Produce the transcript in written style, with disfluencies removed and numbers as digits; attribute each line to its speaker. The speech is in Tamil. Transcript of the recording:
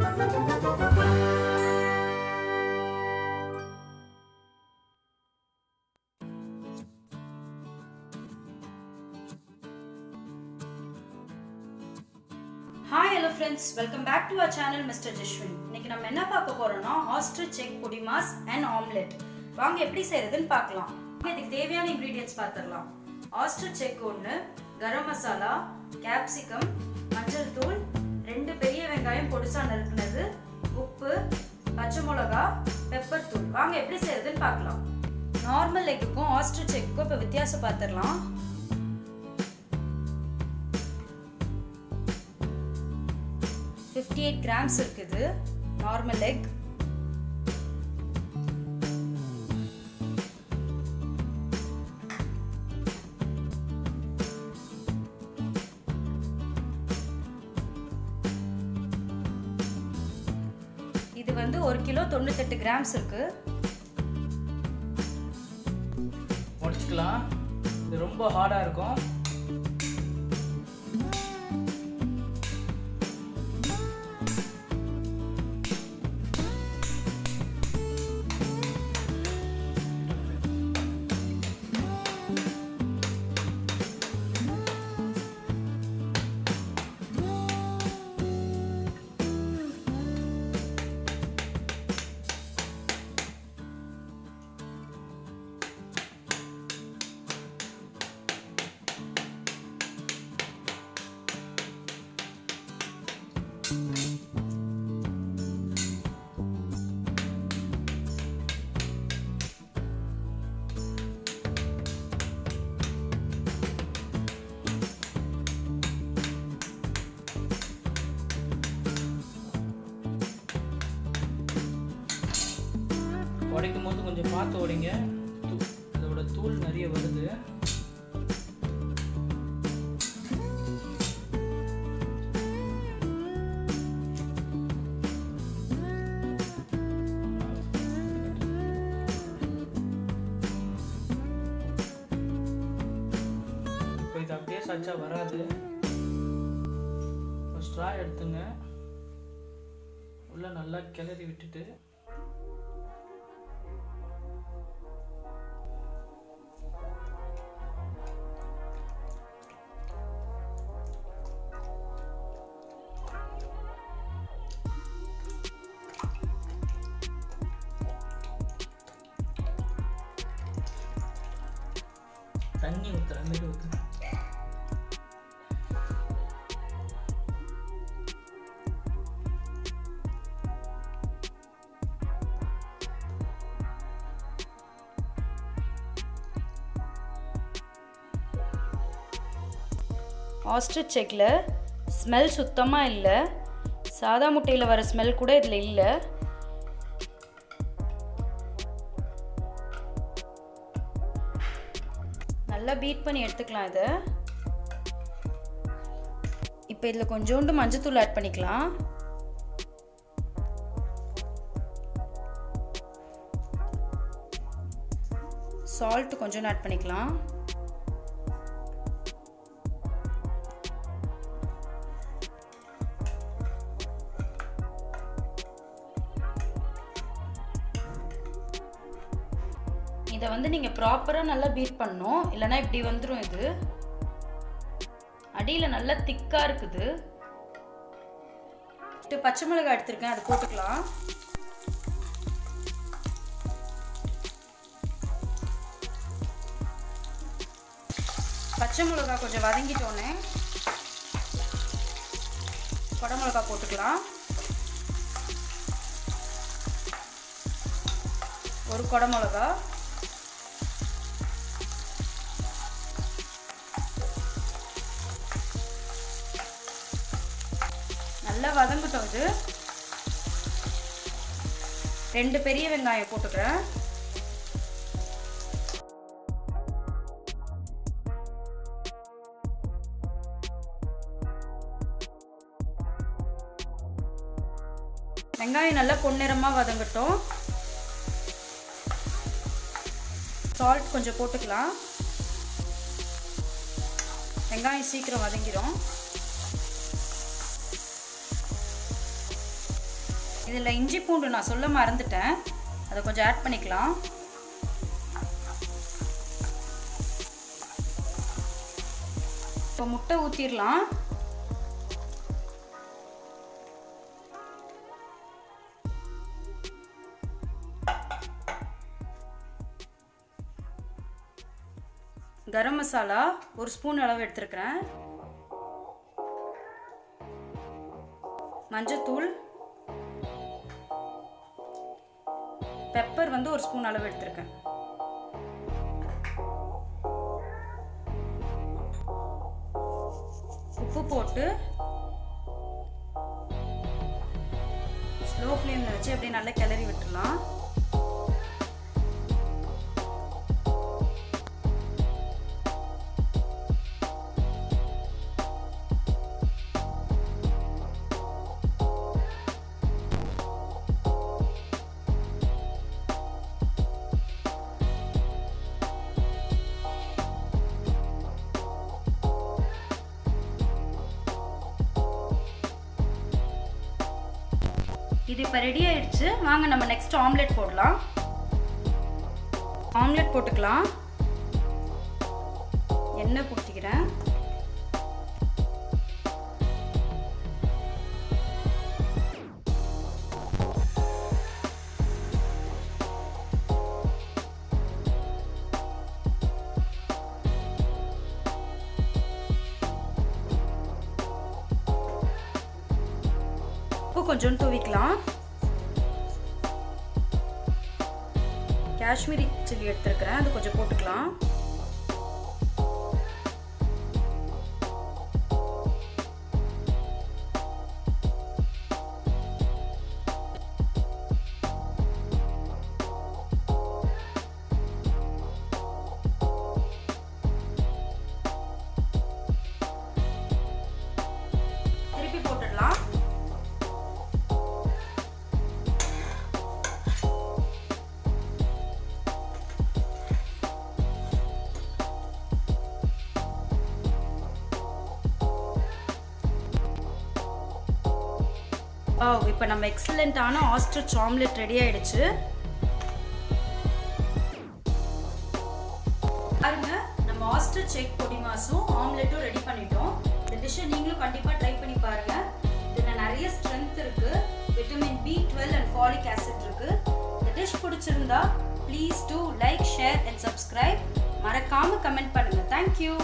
Speaker 1: Hi hello friends, welcome back to our channel Mr. Jeshwin. இன்னைக்கு நம்ம என்ன பார்க்க போறோம்னா ostrich egg podimas and omelette. வாங்க எப்படி செய்யறதுன்னு பார்க்கலாம். இதுக்கு தேவையான ingredients பார்த்திடலாம். ostrich egg 1, garam masala, capsicum, மஞ்சள் தூள், 2 பெரிய வெங்காயம் பொடிசா நறுக்குனது, உப்பு, பச்சை மிளகாய், பெப்பர் தூள். வாங்க எப்படி செய்யறதுன்னு பார்க்கலாம். நார்மல் எக்குக்கும் ostrich எக்குக்கும் இப்ப வித்தியாசம் பார்த்திடலாம். 58 grams இருக்குது நார்மல் எக். இது வந்து 1 கிலோ 98 grams இருக்கு.
Speaker 2: முடிச்சுக்கலாம். இது ரொம்ப ஹார்டா இருக்கும். உடைக்கும் போது கொஞ்சம் பார்த்து உடைங்க. இதோட தூள் நிறைய வருது. இப்போ இது அப்படியே சச்சா வராது. ஒரு ஸ்ட்ரா எடுத்துங்க, உள்ள நல்லா கிளறி விட்டுட்டு தண்ணி ஊற்றுற மாதிரி ஊற்று.
Speaker 1: ஆஸ்ட்ரிச் எக்ல ஸ்மெல் சுத்தமாக இல்லை. சாதா முட்டையில் வர ஸ்மெல் கூட இதில் இல்லை. நல்லா பீட் பண்ணி எடுத்துக்கலாம். இதை இப்போ இதில் கொஞ்சோண்டு மஞ்சத்தூள் ஆட் பண்ணிக்கலாம். சால்ட் கொஞ்சோண்டு ஆட் பண்ணிக்கலாம். இதை வந்து நீங்கள் ப்ராப்பராக நல்லா பீட் பண்ணணும், இல்லைனா இப்படி வந்துடும். இது அடியில் நல்லா திக்காக இருக்குது. பச்சை மிளகாய் எடுத்துருக்கேன், அதை போட்டுக்கலாம். பச்சை மிளகாய் கொஞ்சம் வதங்கிட்டோன்னே கொடை மிளகாய் போட்டுக்கலாம். ஒரு கொடை மிளகாய், நல்லா வதங்கட்டும். இது 2 பெரிய வெங்காயம் போட்டுக்கிறேன். வெங்காயம் நல்லா பொன்னிறமாக வதங்கட்டும். சால்ட் கொஞ்சம் போட்டுக்கலாம். வெங்காயம் சீக்கிரம் வதங்கிடும். இதில் இஞ்சி பூண்டு நான் சொல்ல மறந்துட்டேன், அதை கொஞ்சம் ஆட் பண்ணிக்கலாம். இப்போ முட்டை ஊற்றிடலாம். கரம் மசாலா 1 ஸ்பூன் அளவு எடுத்துருக்கிறேன். மஞ்சத்தூள், பெப்பர் வந்து 1 ஸ்பூன் அளவு எடுத்துருக்கேன். உப்பு போட்டு ஸ்லோ ஃப்ளேமில் வச்சு அப்படியே நல்லா கிளறி விட்டுடலாம். இது இப்போ ரெடி ஆயிடுச்சு. வாங்க நம்ம நெக்ஸ்ட் ஆம்லெட் போடலாம். ஆம்லெட் போட்டுக்கலாம். எண்ணெய் ஊற்றிக்கிறேன். கொஞ்சம் தூவிக்கலாம். காஷ்மீரி சில்லி எடுத்துருக்கிறேன், அது கொஞ்சம் போட்டுக்கலாம். திருப்பி போட்டுடலாம். இப்போ நம்ம எக்ஸலண்டான ஆஸ்ட்ரிச் ஆம்லெட் ரெடி ஆயிடுச்சு. பாருங்க, நம்ம ஆஸ்ட்ரிச் எக் பொடிமாஸும் ஆம்லெட்டும் ரெடி பண்ணிட்டோம். இந்த டிஷ்ஷை நீங்களும் கண்டிப்பாக ட்ரை பண்ணி பாருங்க. இதில் நிறைய ஸ்ட்ரென்த் இருக்கு, vitamin B12 and folic acid இருக்கு. இந்த டிஷ் பிடிச்சிருந்தா please do like, share and subscribe. மறக்காம கமெண்ட் பண்ணுங்க. தேங்க்யூ.